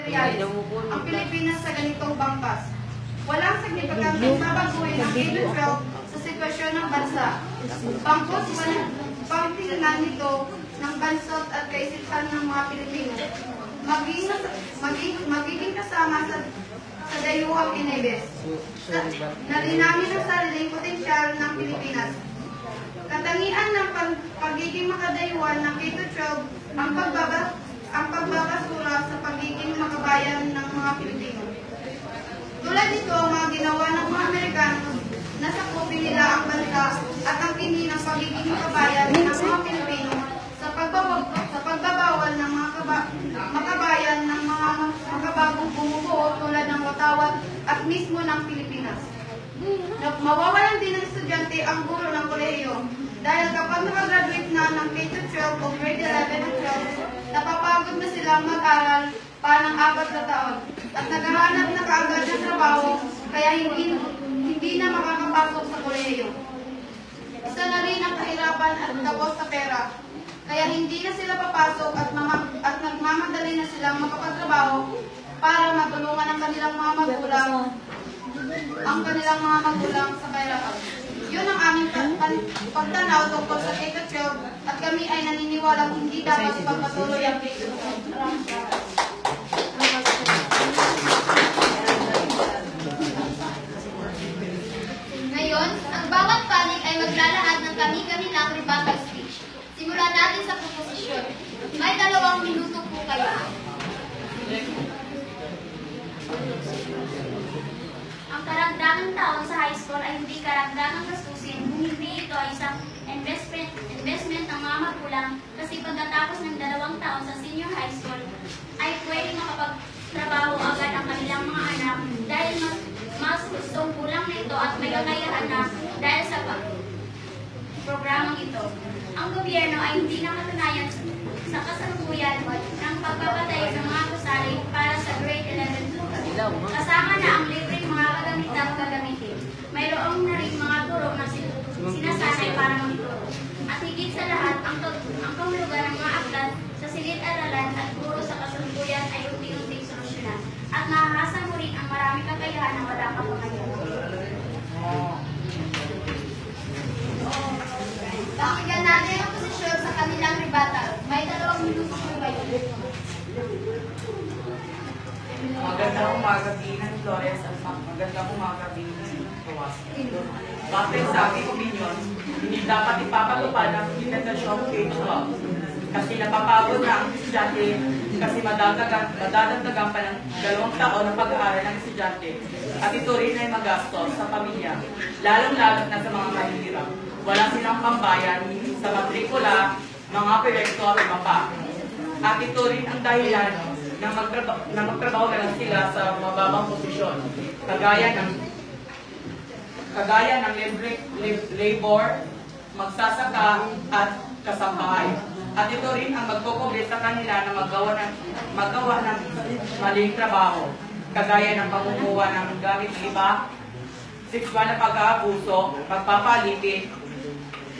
Imperialis ang Pilipinas sa ganitong bangkas. Walang signifikanteng babaguhin ang K-12 sa sitwasyon ng bansa. Bangkos pangtingnan nito ng bansot at kaisipan ng mga Pilipino. Magiging kasama sa dayuhang inibes. Nalinangin ang sariling potensyal ng Pilipinas. Katangian ng pagiging makadayuhan ng K-12 ang pagbabasura sa pagiging makabayan ng mga Pilipino. Tulad nito ang mga ginawa ng mga Amerikano na sakupin nila ang bansa at ang kini ng pagiging makabayan ng mga Pilipino sa pagbabawal ng mga makabayan ng mga makabagong bumubuo tulad ng Watawat at mismo ng Pilipinas. Mawawalan din ng estudyante ang guro ng kolehiyo dahil kapag nakagraduate na ng K-12 o grade 11 at 12, napapagod na silang mag-aral pa ng 4 na taon at naghahanap na kaagad ng trabaho kaya hindi na makakapasok sa kolehiyo. Isa na rin ang kahirapan at tapos sa pera. Kaya hindi na sila papasok at nagmamadali na silang makapagtrabaho para matulungan ang kanilang mga magulang sa kahirapan. Yun ang aming pagtanaw tungkol sa K-12 at kami ay naniniwalang hindi dapat ipagpatuloy ang K-12. Ngayon, ang bawat panig ay maglalahad ng kami-kanilang rebuttal speech. Simulan natin sa proposisyon. May 2 minuto po kayo. Ang karagdagang taon sa high school ay hindi karagdagang gastusin kung hindi ito ay isang investment ng mga magulang kasi pagkatapos ng 2 taon sa senior high school ay pwedeng makapagtrabaho agad ang kanilang mga anak dahil mas gustong kulang na ito at may kakayahan na dahil sa programang ito. Ang gobyerno ay hindi nakatunayan sa kasalukuyan ng pagpapatay sa mga gusali para sa grade 11 kasama na ang libreng mga kagamitan gagamitin. Mayroong na rin mga guro na sinasanay para magturo. At higit sa lahat, ang kahulugan ng mga aklat sa silid-aralan at guro sa kasalukuyan ay unti-unting solusyonan. At mahahasa mo rin ang maraming kakayahan na wala ka pa ngayon. Pakinggan natin ang posisyon sa kanilang rebuttal. May 2 minuto po kayo. Magandang umaga din ng Flores at magandang umaga din ng Kawas. Bakit sa aking opinion, hindi dapat ipapatupad ang implementasyon ng K-12 kasi napapagod na ang estudyante kasi madadagdagan pa ng 2 taon ng pag-aaral ng estudyante at ito rin ay magastos sa pamilya, lalong-lalo na sa mga mahihirap. Wala silang pambayan sa matrikula, mga proyekto at iba pa. At ito rin ang dahilan na magtrabaho na lang sila sa mababang posisyon, kagaya ng labor, magsasaka at kasambahay. At ito rin ang magkukulit sa kanila na magawa ng maling trabaho, kagaya ng pamumuha ng gamit iba, sexual na pag-aabuso, pagpapalipit,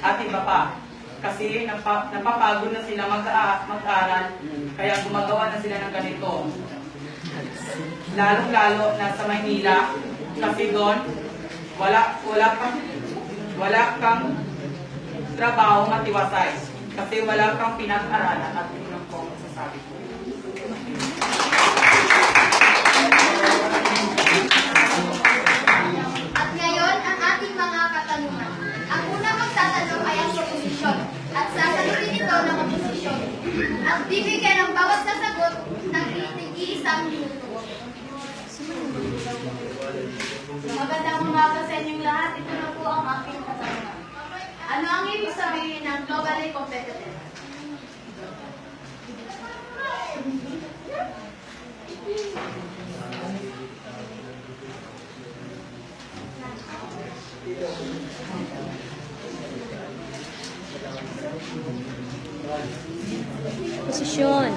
at iba pa. Kasi napapagod na sila mag-aral, kaya gumagawa na sila ng ganito. Lalong-lalo na sa Maynila, kasi doon, wala kang trabaho matiwasay. Kasi wala kang pinag-aralan at yun po ang masasabi ko. At ngayon, ang ating mga katanungan. Ang unang magtatanong ay ang proposisyon at sasagutin ito ng oposisyon. At bibigyan ng bawat sasagot ng isang minuto. Magandang umaga sa inyong lahat. Ito na po ang aking katanungan. Ano ang ibig sabihin ng globally competitive? Posisyon.